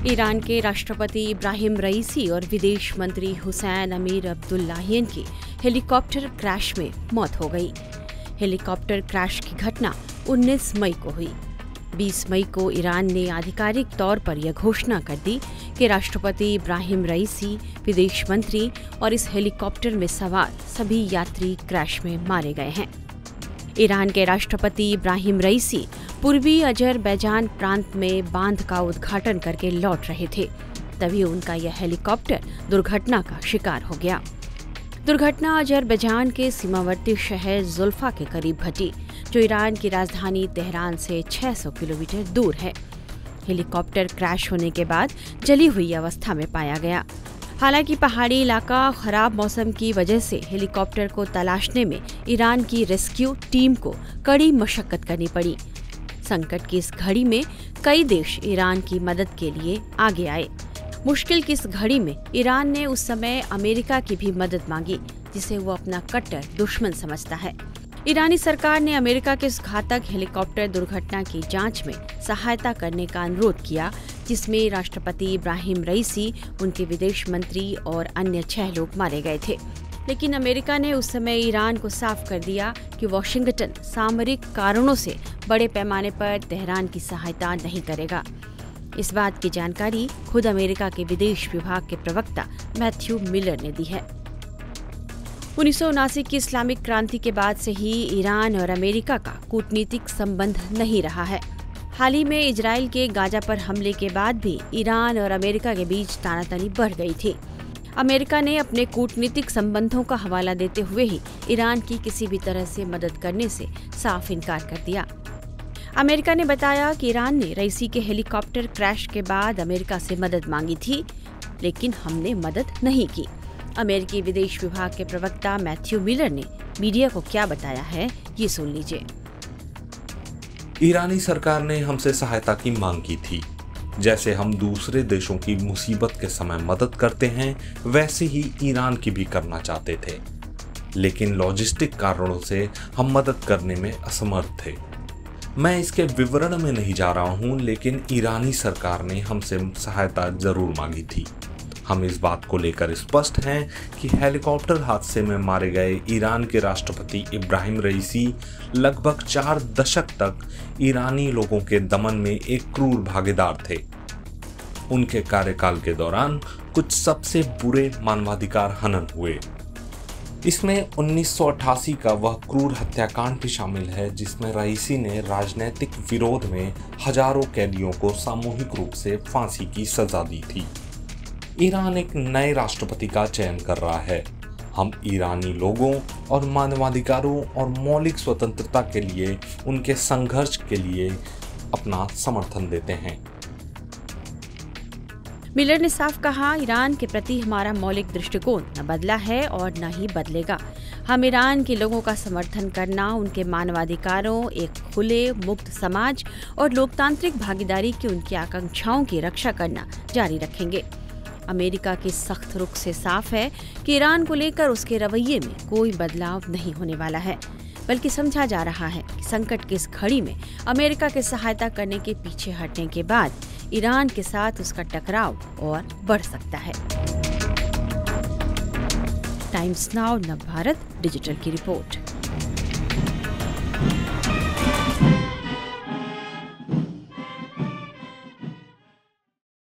Iran के राष्ट्रपति इब्राहिम रईसी और विदेश मंत्री हुसैन अमीर अब्दुल्लाहियन की हेलीकॉप्टर क्रैश में मौत हो गई। हेलीकॉप्टर क्रैश की घटना 19 मई को हुई। 20 मई को ईरान ने आधिकारिक तौर पर यह घोषणा कर दी कि राष्ट्रपति इब्राहिम रईसी, विदेश मंत्री और इस हेलीकॉप्टर में सवार सभी यात्री क्रैश में मारे गए हैं। ईरान के राष्ट्रपति इब्राहिम रईसी पूर्वी अजरबैजान प्रांत में बांध का उद्घाटन करके लौट रहे थे, तभी उनका यह हेलीकॉप्टर दुर्घटना का शिकार हो गया। दुर्घटना अजरबैजान के सीमावर्ती शहर जुल्फा के करीब घटी, जो ईरान की राजधानी तेहरान से 600 किलोमीटर दूर है। हेलीकॉप्टर क्रैश होने के बाद जली हुई अवस्था में पाया गया। हालांकि पहाड़ी इलाका खराब मौसम की वजह से हेलीकॉप्टर को तलाशने में ईरान की रेस्क्यू टीम को कड़ी मशक्कत करनी पड़ी। संकट की इस घड़ी में कई देश ईरान की मदद के लिए आगे आए। मुश्किल की इस घड़ी में ईरान ने उस समय अमेरिका की भी मदद मांगी, जिसे वो अपना कट्टर दुश्मन समझता है। ईरानी सरकार ने अमेरिका के इस घातक हेलीकॉप्टर दुर्घटना की जांच में सहायता करने का अनुरोध किया, जिसमें राष्ट्रपति इब्राहिम रईसी, उनके विदेश मंत्री और अन्य 6 लोग मारे गए थे। लेकिन अमेरिका ने उस समय ईरान को साफ कर दिया कि वॉशिंगटन सामरिक कारणों से बड़े पैमाने पर तेहरान की सहायता नहीं करेगा। इस बात की जानकारी खुद अमेरिका के विदेश विभाग के प्रवक्ता मैथ्यू मिलर ने दी है। 1979 की इस्लामिक क्रांति के बाद से ही ईरान और अमेरिका का कूटनीतिक संबंध नहीं रहा है। हाल ही में इजराइल के गाजा पर हमले के बाद भी ईरान और अमेरिका के बीच तानातनी बढ़ गई थी। अमेरिका ने अपने कूटनीतिक संबंधों का हवाला देते हुए ही ईरान की किसी भी तरह से मदद करने से साफ इनकार कर दिया। अमेरिका ने बताया कि ईरान ने रईसी के हेलीकॉप्टर क्रैश के बाद अमेरिका से मदद मांगी थी, लेकिन हमने मदद नहीं की। अमेरिकी विदेश विभाग के प्रवक्ता मैथ्यू मिलर ने मीडिया को क्या बताया है, ये सुन लीजिए। ईरानी सरकार ने हमसे सहायता की मांग की थी। जैसे हम दूसरे देशों की मुसीबत के समय मदद करते हैं, वैसे ही ईरान की भी करना चाहते थे, लेकिन लॉजिस्टिक कारणों से हम मदद करने में असमर्थ थे। मैं इसके विवरण में नहीं जा रहा हूं, लेकिन ईरानी सरकार ने हमसे सहायता जरूर मांगी थी। हम इस बात को लेकर स्पष्ट हैं कि हेलीकॉप्टर हादसे में मारे गए ईरान के राष्ट्रपति इब्राहिम रईसी लगभग 4 दशक तक ईरानी लोगों के दमन में एक क्रूर भागीदार थे। उनके कार्यकाल के दौरान कुछ सबसे बुरे मानवाधिकार हनन हुए। इसमें 1988 का वह क्रूर हत्याकांड भी शामिल है, जिसमें रईसी ने राजनीतिक विरोध में हजारों कैदियों को सामूहिक रूप से फांसी की सजा दी थी। ईरान एक नए राष्ट्रपति का चयन कर रहा है। हम ईरानी लोगों और मानवाधिकारों और मौलिक स्वतंत्रता के लिए उनके संघर्ष के लिए अपना समर्थन देते हैं। मिलर ने साफ कहा, ईरान के प्रति हमारा मौलिक दृष्टिकोण न बदला है और न ही बदलेगा। हम ईरान के लोगों का समर्थन करना, उनके मानवाधिकारों, एक खुले, मुक्त समाज और लोकतांत्रिक भागीदारी की उनकी आकांक्षाओं की रक्षा करना जारी रखेंगे। अमेरिका के सख्त रुख से साफ है कि ईरान को लेकर उसके रवैये में कोई बदलाव नहीं होने वाला है, बल्कि समझा जा रहा है कि संकट की इस घड़ी में अमेरिका के सहायता करने के पीछे हटने के बाद ईरान के साथ उसका टकराव और बढ़ सकता है। टाइम्स नाउ नवभारत डिजिटल की रिपोर्ट।